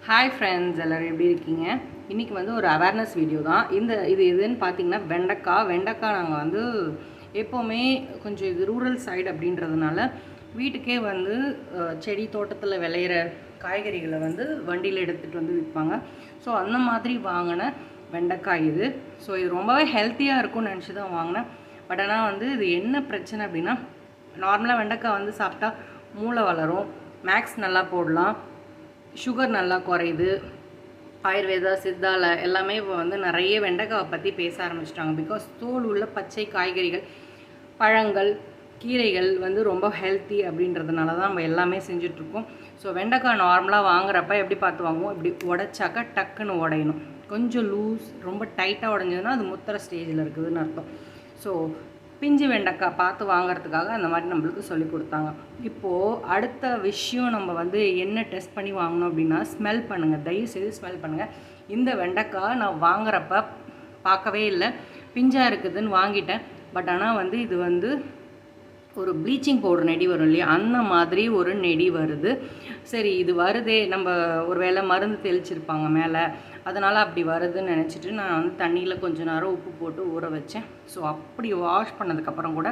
Hi friends, எல்லோரும் எப்படி இருக்கீங்க? இன்றைக்கி வந்து ஒரு அவேர்னஸ் வீடியோ தான். இது எதுன்னு பார்த்தீங்கன்னா வெண்டைக்காய் நாங்கள் வந்து எப்போவுமே கொஞ்சம் இது ரூரல் சைடு அப்படின்றதுனால வீட்டுக்கே வந்து செடி தோட்டத்தில் விளையிற காய்கறிகளை வந்து வண்டியில் எடுத்துகிட்டு வந்து விற்பாங்க. ஸோ அந்த மாதிரி வாங்கின வெண்டைக்காய் இது. ஸோ இது ரொம்பவே ஹெல்த்தியாக இருக்கும்னு நினச்சி தான் வாங்கினேன். பட் ஆனால் வந்து இது என்ன பிரச்சனை அப்படின்னா, நார்மலாக வெண்டைக்காய் வந்து சாப்பிட்டா மூளை வளரும், மேக்ஸ் நல்லா போடலாம், சுகர் நல்லா குறையுது, ஆயுர்வேதா சித்தால எல்லாமே இப்போ வந்து நிறைய வெண்டைக்காவை பற்றி பேச ஆரம்பிச்சிட்டாங்க. பிகாஸ் தோல் உள்ள பச்சை காய்கறிகள், பழங்கள், கீரைகள் வந்து ரொம்ப ஹெல்த்தி அப்படின்றதுனால தான் நம்ம எல்லாமே செஞ்சிட்ருக்கோம். ஸோ வெண்டைக்காய் நார்மலாக வாங்குறப்ப எப்படி பார்த்து வாங்குவோம், இப்படி உடைச்சாக்கா டக்குன்னு உடையணும். கொஞ்சம் லூஸ், ரொம்ப டைட்டாக உடஞ்சதுன்னா அது முத்துற ஸ்டேஜில் இருக்குதுன்னு அர்த்தம். ஸோ பிஞ்சு வெண்டைக்காய் பார்த்து வாங்கிறதுக்காக அந்த மாதிரி நம்மளுக்கு சொல்லி கொடுத்தாங்க. இப்போது அடுத்த விஷயம், நம்ம வந்து என்ன டெஸ்ட் பண்ணி வாங்கணும் அப்படின்னா, ஸ்மெல் பண்ணுங்கள், தயவுசெய்து ஸ்மெல் பண்ணுங்கள். இந்த வெண்டைக்காய் நான் வாங்குறப்ப பார்க்கவே இல்லை, பிஞ்சாக இருக்குதுன்னு வாங்கிட்டேன். பட் ஆனால் வந்து இது வந்து ஒரு ப்ளீச்சிங் பவுடர் நெடி வரும் இல்லையா, அந்த மாதிரி ஒரு நெடி வருது. சரி, இது வருதே, நம்ம ஒரு வேளை மருந்து தெளிச்சிருப்பாங்க மேலே, அதனால் அப்படி வருதுன்னு நினச்சிட்டு நான் வந்து தண்ணியில் கொஞ்சம் நேரம் உப்பு போட்டு ஊற வச்சேன். ஸோ அப்படி வாஷ் பண்ணதுக்கப்புறம் கூட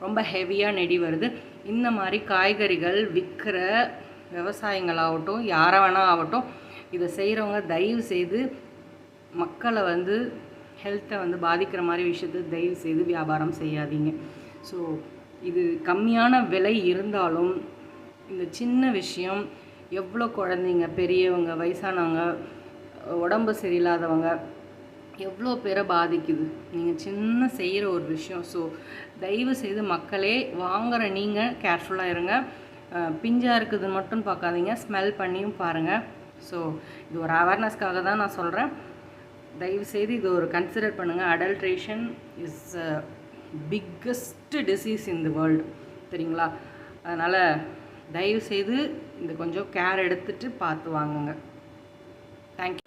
ரொம்ப ஹெவியாக நெடி வருது. இந்த மாதிரி காய்கறிகள் விற்கிற விவசாயிங்களாகட்டும், யாரை வேணால் ஆகட்டும், இதை செய்கிறவங்க தயவு செய்து மக்களை வந்து ஹெல்த்தை வந்து பாதிக்கிற மாதிரி விஷயத்தை தயவு செய்து வியாபாரம் செய்யாதீங்க. ஸோ இது கம்மியான விலை இருந்தாலும் இந்த சின்ன விஷயம் எவ்வளோ குழந்தைங்க, பெரியவங்க, வயசானவங்க, உடம்பு சரியில்லாதவங்க எவ்வளோ பேரை பாதிக்குது. நீங்கள் சின்ன செய்கிற ஒரு விஷயம். ஸோ தயவு செய்து மக்களே, வாங்குகிற நீங்கள் கேர்ஃபுல்லாக இருங்க. பிஞ்சாக இருக்குதுன்னு மட்டும் பார்க்காதீங்க, ஸ்மெல் பண்ணியும் பாருங்கள். ஸோ இது ஒரு அவேர்னஸ்க்காக தான் நான் சொல்கிறேன். தயவுசெய்து இது ஒரு கன்சிடர் பண்ணுங்கள். Adulteration is biggest disease in the world, சரிங்களா? அதனால் தயவுசெய்து இந்த கொஞ்சம் கேர் எடுத்துகிட்டு பார்த்து வாங்குங்க. தேங்க்யூ.